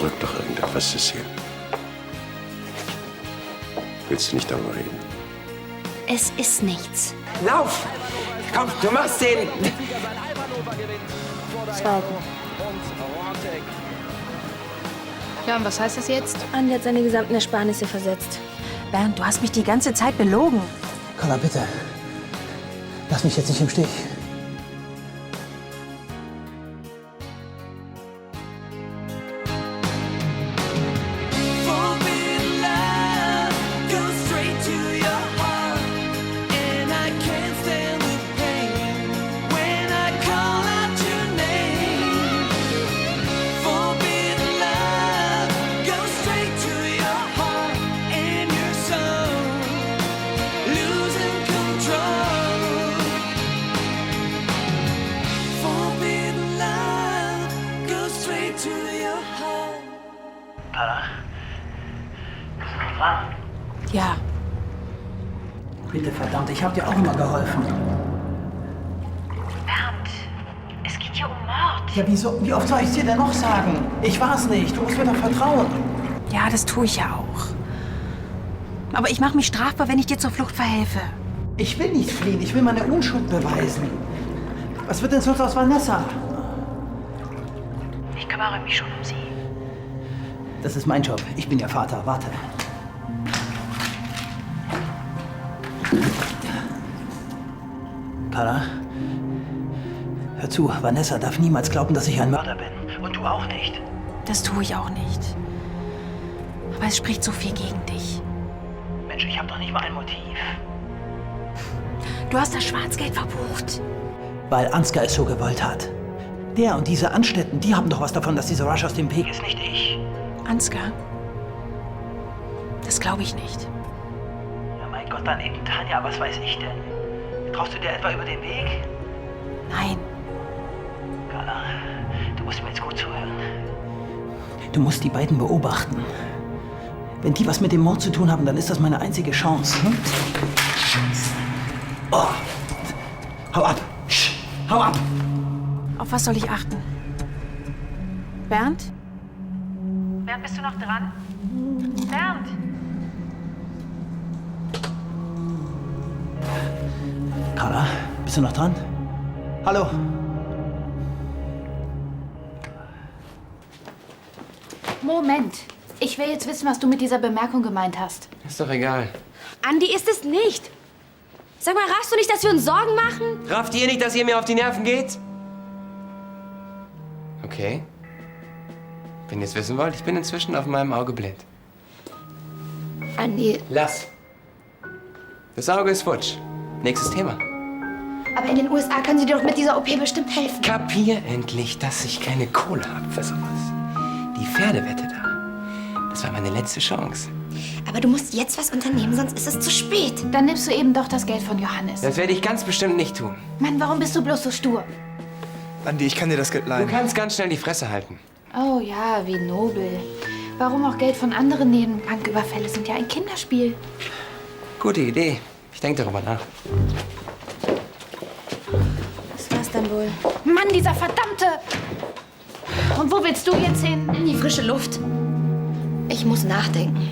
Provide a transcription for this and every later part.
drückt doch irgendetwas, ist hier. Willst du nicht darüber reden? Es ist nichts. Lauf! Komm, du machst den! Zweiten. Ja, und was heißt das jetzt? Andi hat seine gesamten Ersparnisse versetzt. Bernd, du hast mich die ganze Zeit belogen. Carla, bitte. Lass mich jetzt nicht im Stich. Carla? Bist du noch dran? Ja. Bitte, verdammt, ich hab dir auch immer geholfen. Bernd, es geht hier um Mord. Ja, wieso? Wie oft soll ich dir denn noch sagen? Ich war's nicht. Du musst mir doch vertrauen. Ja, das tue ich ja auch. Aber ich mache mich strafbar, wenn ich dir zur Flucht verhelfe. Ich will nicht fliehen. Ich will meine Unschuld beweisen. Was wird denn sonst aus Vanessa? Ich kümmere mich schon um sie. Das ist mein Job. Ich bin ihr Vater. Warte. Carla, hör zu. Vanessa darf niemals glauben, dass ich ein Mörder bin. Und du auch nicht. Das tue ich auch nicht. Aber es spricht so viel gegen dich. Mensch, ich habe doch nicht mal ein Motiv. Du hast das Schwarzgeld verbucht. Weil Ansgar es so gewollt hat. Der und diese Anstätten, die haben doch was davon, dass dieser Rush aus dem Weg ist, nicht ich. Ansgar? Das glaube ich nicht. Ja, mein Gott, dann eben Tanja, was weiß ich denn? Traust du dir etwa über den Weg? Nein. Carla, du musst mir jetzt gut zuhören. Du musst die beiden beobachten. Wenn die was mit dem Mord zu tun haben, dann ist das meine einzige Chance. Hm? Oh. Hau ab! Hau ab! Auf was soll ich achten? Bernd? Bernd, bist du noch dran? Bernd! Carla, bist du noch dran? Hallo? Moment. Ich will jetzt wissen, was du mit dieser Bemerkung gemeint hast. Ist doch egal. Andi ist es nicht. Sag mal, raffst du nicht, dass wir uns Sorgen machen? Rafft ihr nicht, dass ihr mir auf die Nerven geht? Okay. Wenn ihr es wissen wollt, ich bin inzwischen auf meinem Auge blind. Andi, Lass. Das Auge ist futsch. Nächstes Thema. aber in den USA können sie dir doch mit dieser OP bestimmt helfen. Kapier endlich, dass ich keine Kohle habe für sowas. Die Pferdewette da. Das war meine letzte Chance. Aber du musst jetzt was unternehmen, sonst ist es zu spät. Dann nimmst du eben doch das Geld von Johannes. Das werde ich ganz bestimmt nicht tun. Mann, warum bist du bloß so stur? Andi, ich kann dir das Geld Du leihen. kannst ganz schnell die Fresse halten. Oh ja, wie nobel. Warum auch Geld von anderen nehmen? Banküberfälle sind ja ein Kinderspiel. Gute Idee. Ich denke darüber nach. Das war's dann wohl. Mann, dieser verdammte! Und wo willst du jetzt hin? In die frische Luft. Ich muss nachdenken.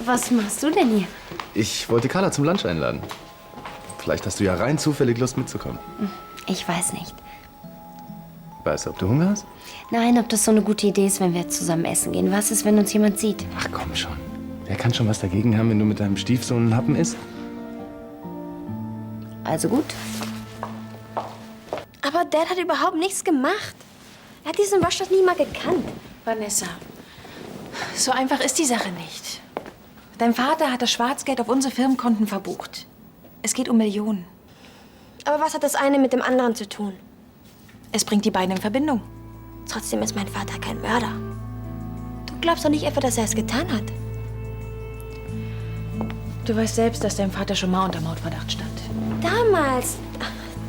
Was machst du denn hier? Ich wollte Carla zum Lunch einladen. Vielleicht hast du ja rein zufällig Lust mitzukommen. Ich weiß nicht. Weißt du, ob du Hunger hast? Nein, ob das so eine gute Idee ist, wenn wir zusammen essen gehen. Was ist, wenn uns jemand sieht? Ach komm schon. Wer kann schon was dagegen haben, wenn du mit deinem Stiefsohn einen Happen isst? Also gut. Aber Dad hat überhaupt nichts gemacht. Er hat diesen Rush doch nie mal gekannt. Vanessa, so einfach ist die Sache nicht. Dein Vater hat das Schwarzgeld auf unsere Firmenkonten verbucht. Es geht um Millionen. Aber was hat das eine mit dem anderen zu tun? Es bringt die beiden in Verbindung. Trotzdem ist mein Vater kein Mörder. Du glaubst doch nicht etwa, dass er es getan hat? Du weißt selbst, dass dein Vater schon mal unter Mordverdacht stand. Damals,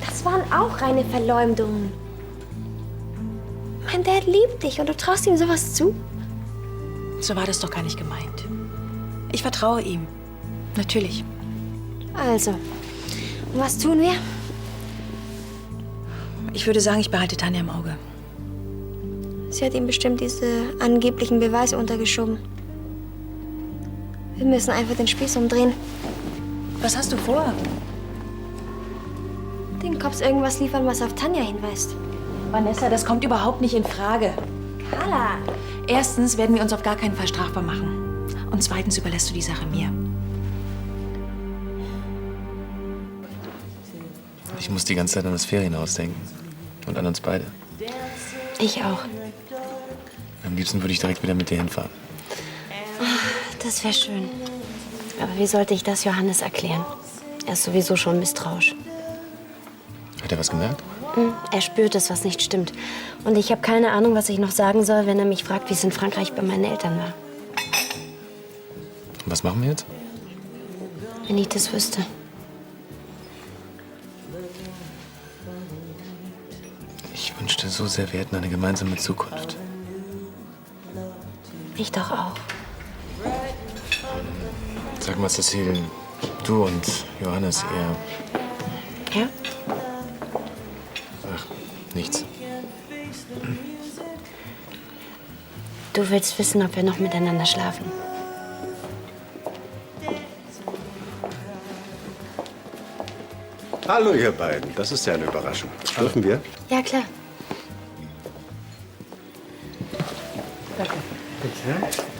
das waren auch reine Verleumdungen. Mein Dad liebt dich und du traust ihm sowas zu? So war das doch gar nicht gemeint. Ich vertraue ihm. Natürlich. Also, und was tun wir? Ich würde sagen, ich behalte Tanja im Auge. Sie hat ihm bestimmt diese angeblichen Beweise untergeschoben. Wir müssen einfach den Spieß umdrehen. Was hast du vor? Den Cops irgendwas liefern, was auf Tanja hinweist. Vanessa, das kommt überhaupt nicht in Frage. Carla! Erstens werden wir uns auf gar keinen Fall strafbar machen. Und zweitens überlässt du die Sache mir. Ich muss die ganze Zeit an das Ferienhaus denken. Und an uns beide. Ich auch. Am liebsten würde ich direkt wieder mit dir hinfahren. Das wäre schön. Aber wie sollte ich das Johannes erklären? Er ist sowieso schon misstrauisch. Hat er was gemerkt? Er spürt es, was nicht stimmt. Und ich habe keine Ahnung, was ich noch sagen soll, wenn er mich fragt, wie es in Frankreich bei meinen Eltern war. Und was machen wir jetzt? Wenn ich das wüsste. Ich wünschte so sehr, wir hätten eine gemeinsame Zukunft. Ich doch auch. Sag mal, Cecile, du und Johannes, ihr... Ja? Ach, nichts. Du willst wissen, ob wir noch miteinander schlafen. Hallo, ihr beiden. Das ist ja eine Überraschung. Dürfen wir? Ja, klar.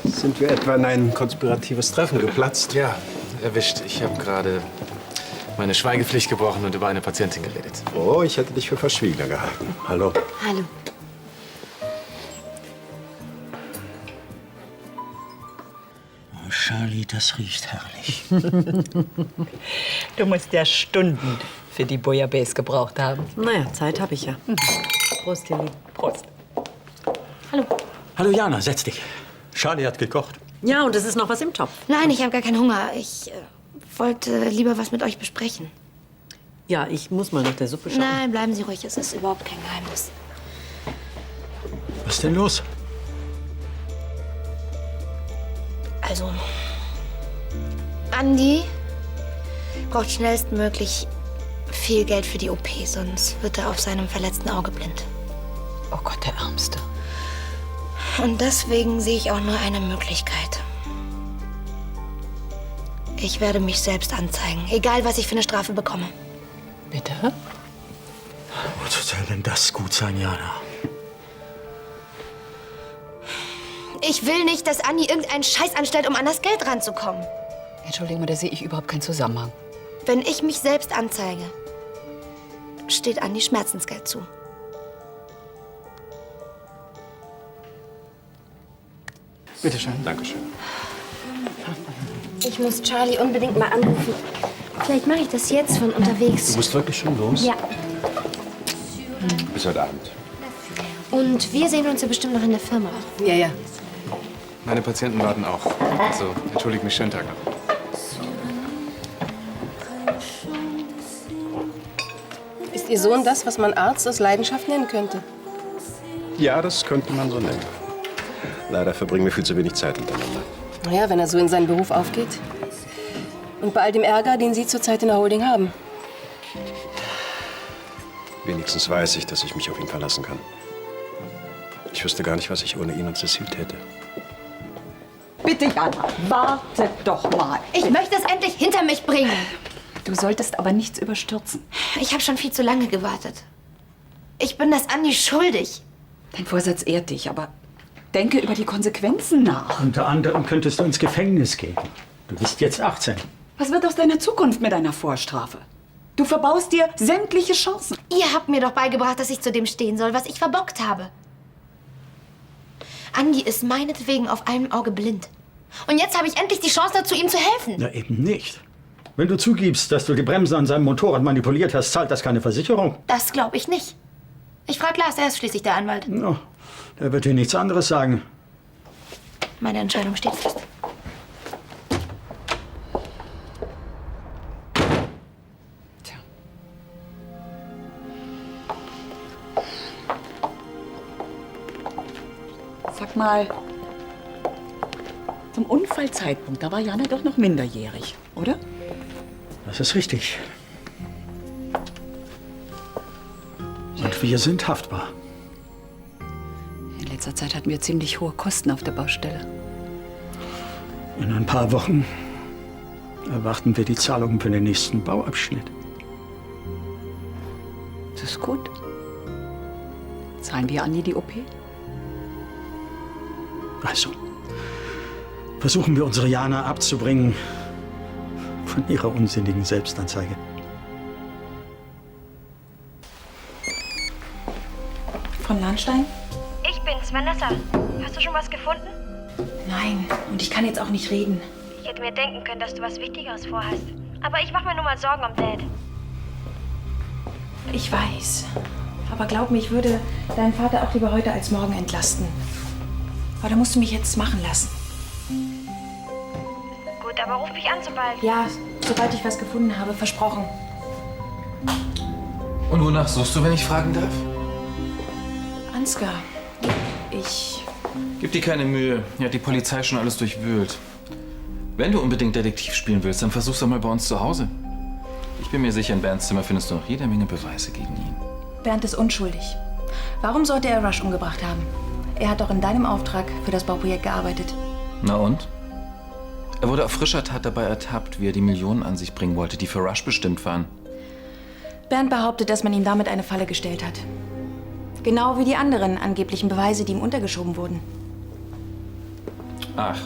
Sind wir etwa in ein konspiratives Treffen geplatzt? Ja, erwischt. Ich habe gerade meine Schweigepflicht gebrochen und über eine Patientin geredet. Oh, ich hätte dich für Verschwiegener gehalten. Hallo. Hallo. Oh, Charlie, das riecht herrlich. Du musst ja Stunden für die Bouillabaisse gebraucht haben. Naja, Zeit habe ich ja. Prost, Tilly. Prost. Hallo. Hallo Jana, setz dich. Charlie hat gekocht. Ja, und es ist noch was im Topf. Nein, ich habe gar keinen Hunger. Ich wollte lieber was mit euch besprechen. Ja, ich muss mal nach der Suppe schauen. Nein, bleiben Sie ruhig. Es ist überhaupt kein Geheimnis. Was ist denn los? Also, Andi braucht schnellstmöglich viel Geld für die OP, sonst wird er auf seinem verletzten Auge blind. Oh Gott, der Ärmste. Und deswegen sehe ich auch nur eine Möglichkeit. Ich werde mich selbst anzeigen, egal was ich für eine Strafe bekomme. Bitte? Wozu soll denn das gut sein, Jana? Ich will nicht, dass Andi irgendeinen Scheiß anstellt, um an das Geld ranzukommen. Entschuldigung, da sehe ich überhaupt keinen Zusammenhang. Wenn ich mich selbst anzeige, steht Andi Schmerzensgeld zu. Bitte schön. Dankeschön. Ich muss Charlie unbedingt mal anrufen. Vielleicht mache ich das jetzt von unterwegs. Du musst wirklich schon los? Ja. Bis heute Abend. Und wir sehen uns ja bestimmt noch in der Firma. Ja, ja. Meine Patienten warten auch. Also, entschuldigt mich, schönen Tag noch. Ist Ihr Sohn das, was man Arzt aus Leidenschaft nennen könnte? Ja, das könnte man so nennen. Leider verbringen wir viel zu wenig Zeit miteinander. Naja, wenn er so in seinen Beruf aufgeht. Und bei all dem Ärger, den Sie zurzeit in der Holding haben. Wenigstens weiß ich, dass ich mich auf ihn verlassen kann. Ich wüsste gar nicht, was ich ohne ihn und Cecile täte. Bitte, Jana, warte doch mal. Ich möchte es endlich hinter mich bringen. Du solltest aber nichts überstürzen. Ich habe schon viel zu lange gewartet. Ich bin das Andi schuldig. Dein Vorsatz ehrt dich, aber denke über die Konsequenzen nach. Unter anderem könntest du ins Gefängnis gehen. Du bist jetzt 18. Was wird aus deiner Zukunft mit deiner Vorstrafe? Du verbaust dir sämtliche Chancen. Ihr habt mir doch beigebracht, dass ich zu dem stehen soll, was ich verbockt habe. Andi ist meinetwegen auf einem Auge blind. Und jetzt habe ich endlich die Chance dazu, ihm zu helfen. Na, eben nicht. Wenn du zugibst, dass du die Bremsen an seinem Motorrad manipuliert hast, zahlt das keine Versicherung. Das glaube ich nicht. Ich frage Lars, er ist schließlich der Anwalt. No, der wird dir nichts anderes sagen. Meine Entscheidung steht fest. Tja. Sag mal, zum Unfallzeitpunkt, da war Jana doch noch minderjährig, oder? Das ist richtig. Und wir sind haftbar. letzter Zeit hatten wir ziemlich hohe Kosten auf der Baustelle. In ein paar Wochen erwarten wir die Zahlungen für den nächsten Bauabschnitt. Das ist gut. Zahlen wir Anni die OP? Also, versuchen wir unsere Jana abzubringen von ihrer unsinnigen Selbstanzeige. Von Lahnstein? Ich bin's, Vanessa. Hast du schon was gefunden? Nein, und ich kann jetzt auch nicht reden. Ich hätte mir denken können, dass du was Wichtigeres vorhast. Aber ich mache mir nur mal Sorgen um Dad. Ich weiß. Aber glaub mir, ich würde deinen Vater auch lieber heute als morgen entlasten. Aber da musst du mich jetzt machen lassen. Gut, aber ruf mich an, sobald... Ja, sobald ich was gefunden habe, versprochen. Und wonach suchst du, wenn ich fragen darf? Ansgar, ich... Gib dir keine Mühe. Hier hat die Polizei schon alles durchwühlt. Wenn du unbedingt Detektiv spielen willst, dann versuch's doch mal bei uns zu Hause. Ich bin mir sicher, in Bernds Zimmer findest du noch jede Menge Beweise gegen ihn. Bernd ist unschuldig. Warum sollte er Rush umgebracht haben? Er hat doch in deinem Auftrag für das Bauprojekt gearbeitet. Na und? Er wurde auf frischer Tat dabei ertappt, wie er die Millionen an sich bringen wollte, die für Rush bestimmt waren. Bernd behauptet, dass man ihm damit eine Falle gestellt hat. Genau wie die anderen angeblichen Beweise, die ihm untergeschoben wurden. Ach.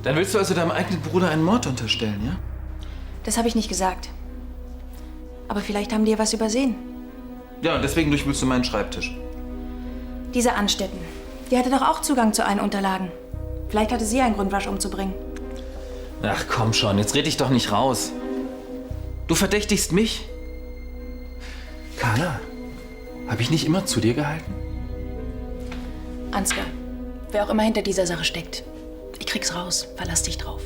Dann willst du also deinem eigenen Bruder einen Mord unterstellen, ja? Das habe ich nicht gesagt. Aber vielleicht haben die ja was übersehen. Ja, und deswegen durchwühlst du meinen Schreibtisch. Diese Anstetten, die hatte doch auch Zugang zu allen Unterlagen. Vielleicht hatte sie einen Grund, Rush umzubringen. Ach komm schon, jetzt red dich doch nicht raus. Du verdächtigst mich? Carla, habe ich nicht immer zu dir gehalten? Ansgar, wer auch immer hinter dieser Sache steckt, ich krieg's raus. Verlass dich drauf.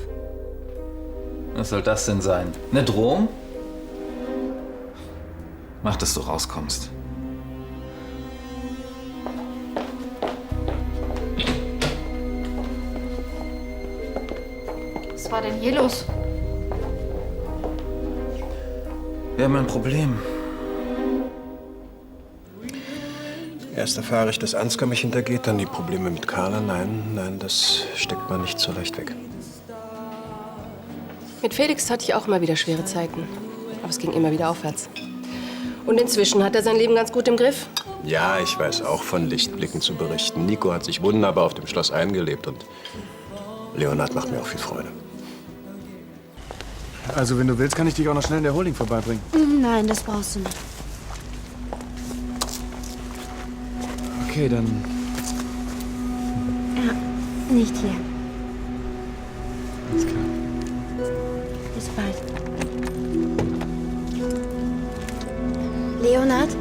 Was soll das denn sein? Eine Drohung? Mach, dass du rauskommst. Was war denn hier los? Wir haben ein Problem. Erst erfahre ich, dass Ansgar mich hintergeht, dann die Probleme mit Carla. Nein, das steckt man nicht so leicht weg. Mit Felix hatte ich auch mal wieder schwere Zeiten. Aber es ging immer wieder aufwärts. Und inzwischen hat er sein Leben ganz gut im Griff. Ja, ich weiß auch von Lichtblicken zu berichten. Nico hat sich wunderbar auf dem Schloss eingelebt und Leonhard macht mir auch viel Freude. Also, wenn du willst, kann ich dich auch noch schnell in der Holding vorbeibringen. Nein, das brauchst du nicht. Okay, dann. Ja, nicht hier. Alles klar. Bis bald. Leonhard?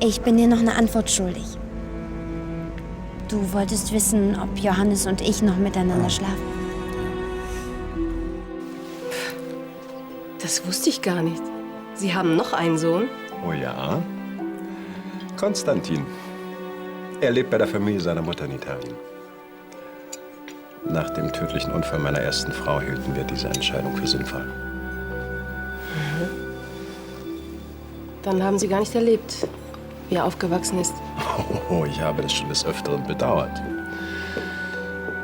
Ich bin dir noch eine Antwort schuldig. Du wolltest wissen, ob Johannes und ich noch miteinander schlafen. Das wusste ich gar nicht. Sie haben noch einen Sohn? Oh ja? Konstantin. Er lebt bei der Familie seiner Mutter in Italien. Nach dem tödlichen Unfall meiner ersten Frau hielten wir diese Entscheidung für sinnvoll. Dann haben Sie gar nicht erlebt, wie er aufgewachsen ist. Oh, ich habe das schon des Öfteren bedauert.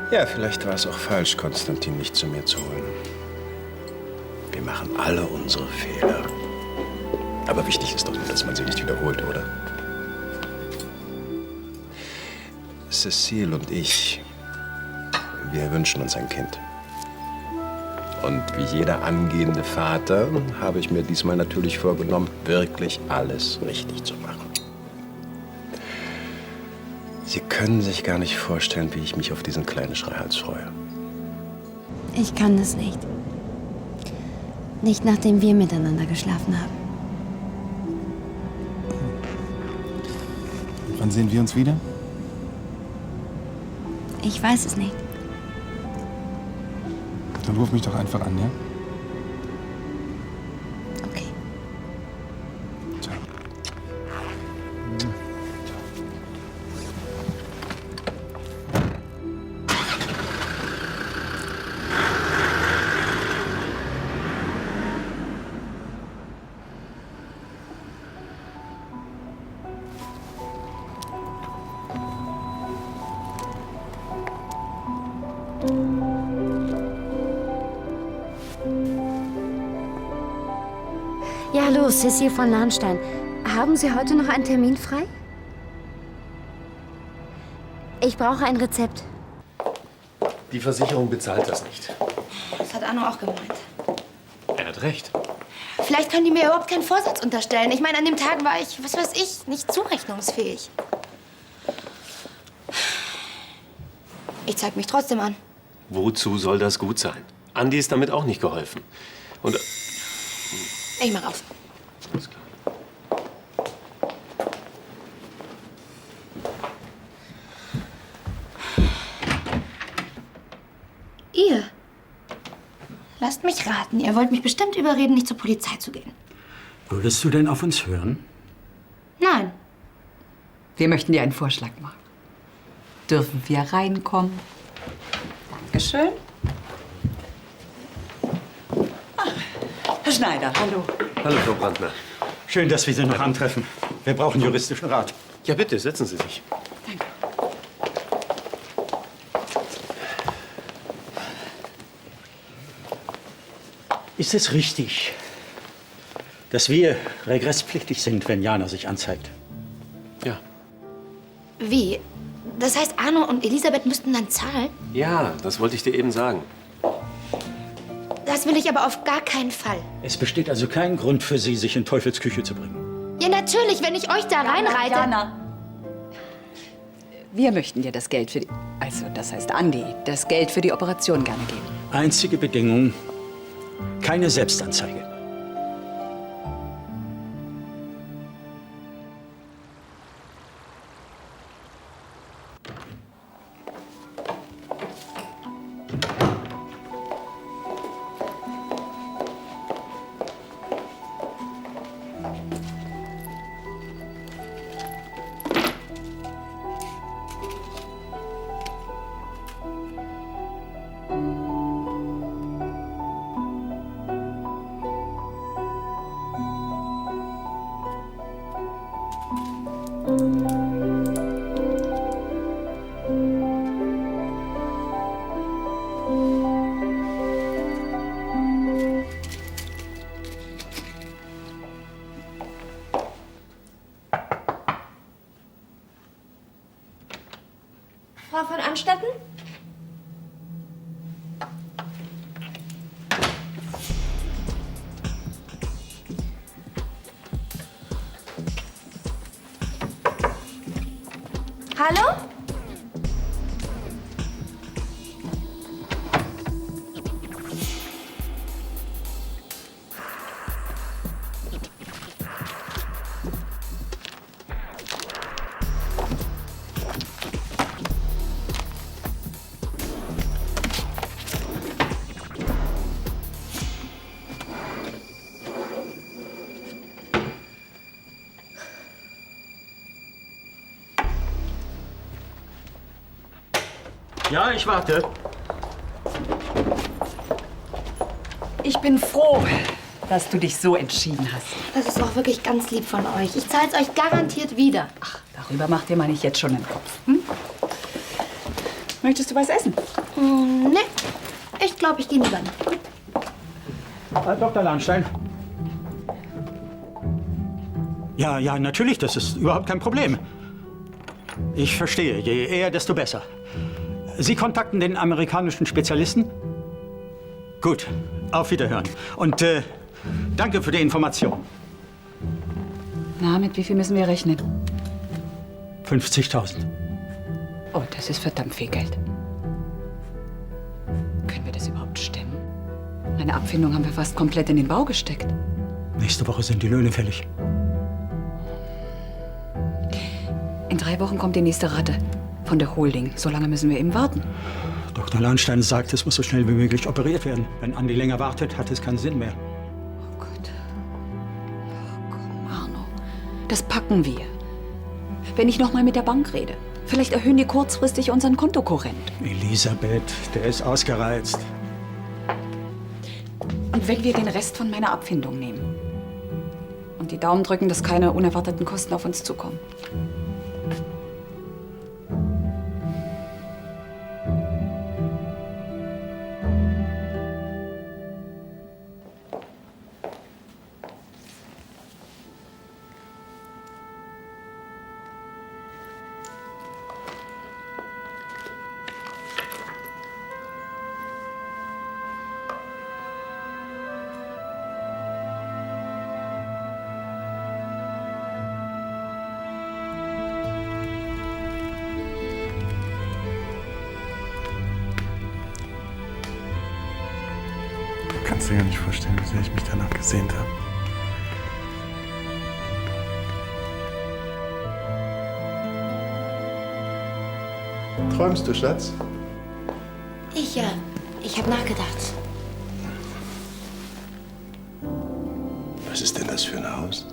Ja, vielleicht war es auch falsch, Konstantin nicht zu mir zu holen. Wir machen alle unsere Fehler. Aber wichtig ist doch nur, dass man sie nicht wiederholt, oder? Cecile und ich, wir wünschen uns ein Kind. Und wie jeder angehende Vater habe ich mir diesmal natürlich vorgenommen, wirklich alles richtig zu machen. Sie können sich gar nicht vorstellen, wie ich mich auf diesen kleinen Schreihals freue. Ich kann das nicht. Nicht nachdem wir miteinander geschlafen haben. Wann sehen wir uns wieder? Ich weiß es nicht. Dann ruf mich doch einfach an, ja? Okay. Ciao. Hallo, Sissi von Lahnstein. Haben Sie heute noch einen Termin frei? Ich brauche ein Rezept. Die Versicherung bezahlt das nicht. Das hat Arno auch gemeint. Er hat recht. Vielleicht können die mir überhaupt keinen Vorsatz unterstellen. Ich meine, an dem Tag war ich, was weiß ich, nicht zurechnungsfähig. Ich zeig mich trotzdem an. Wozu soll das gut sein? Andi ist damit auch nicht geholfen. Und Ich mach auf. alles klar. Ihr? Lasst mich raten. Ihr wollt mich bestimmt überreden, nicht zur Polizei zu gehen. Würdest du denn auf uns hören? Nein. Wir möchten dir einen Vorschlag machen. Dürfen wir reinkommen? Dankeschön. Herr Schneider, hallo. Hallo, Frau Brandner. Schön, dass wir Sie noch antreffen. Wir brauchen juristischen Rat. Ja, bitte, setzen Sie sich. Ist es richtig, dass wir regresspflichtig sind, wenn Jana sich anzeigt? Ja. Wie? Das heißt, Arno und Elisabeth müssten dann zahlen? Ja, das wollte ich dir eben sagen. Das will ich aber auf gar keinen Fall. Es besteht also kein Grund für Sie, sich in Teufels Küche zu bringen. Ja, natürlich, wenn ich euch da reinreite. Jana. Wir möchten dir das Geld für die... Also, das heißt Andi, das Geld für die Operation gerne geben. Einzige Bedingung, keine Selbstanzeige. Frau von Anstetten? Hallo? Ja, ich warte. Ich bin froh, dass du dich so entschieden hast. Das ist auch wirklich ganz lieb von euch. Ich zahle es euch garantiert wieder. Ach, darüber macht dir mal nicht jetzt schon den Kopf. Hm? Möchtest du was essen? Nee, ich glaube, ich gehe lieber nicht. Herr Dr. Lahnstein. Ja, natürlich, das ist überhaupt kein Problem. Ich verstehe, je eher, desto besser. Sie kontakten den amerikanischen Spezialisten? Gut, auf Wiederhören. Und danke für die Information. Na, mit wie viel müssen wir rechnen? 50.000. Oh, das ist verdammt viel Geld. Können wir das überhaupt stemmen? Eine Abfindung haben wir fast komplett in den Bau gesteckt. Nächste Woche sind die Löhne fällig. In 3 Wochen kommt die nächste Rate von der Holding. So lange müssen wir eben warten. Dr. Lahnstein sagt, es muss so schnell wie möglich operiert werden. Wenn Andi länger wartet, hat es keinen Sinn mehr. Oh Gott. Oh, komm, Arno. Das packen wir. Wenn ich noch mal mit der Bank rede. Vielleicht erhöhen die kurzfristig unseren Kontokorrent. Elisabeth, der ist ausgereizt. Und wenn wir den Rest von meiner Abfindung nehmen und die Daumen drücken, dass keine unerwarteten Kosten auf uns zukommen. kannst dir gar nicht vorstellen, wie sehr ich mich danach gesehnt habe. Träumst du, Schatz? Ich habe nachgedacht. Was ist denn das für ein Haus?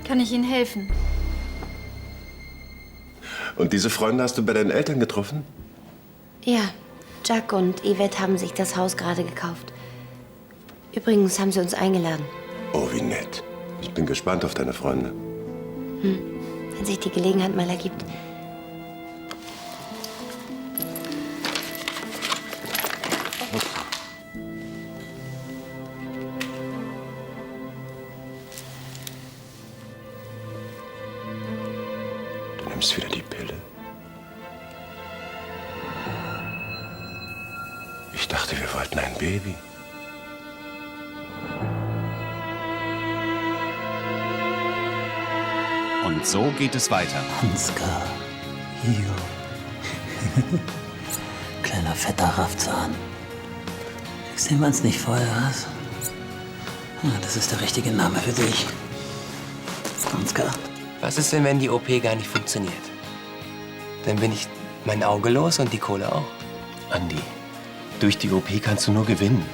Kann ich Ihnen helfen? Und diese Freunde hast du bei deinen Eltern getroffen? Ja, Jack und Yvette haben sich das Haus gerade gekauft. Übrigens haben sie uns eingeladen. Oh, wie nett. Ich bin gespannt auf deine Freunde. Wenn sich die Gelegenheit mal ergibt. Du nimmst wieder die Pille. Ich dachte, wir wollten ein Baby. Und so geht es weiter. Ansgar. Jo. Kleiner fetter Raffzahn. Sehen wir uns nicht vorher, was? Das ist der richtige Name für dich. Ansgar. Was ist denn, wenn die OP gar nicht funktioniert? Dann bin ich mein Auge los und die Kohle auch. Andi, durch die OP kannst du nur gewinnen.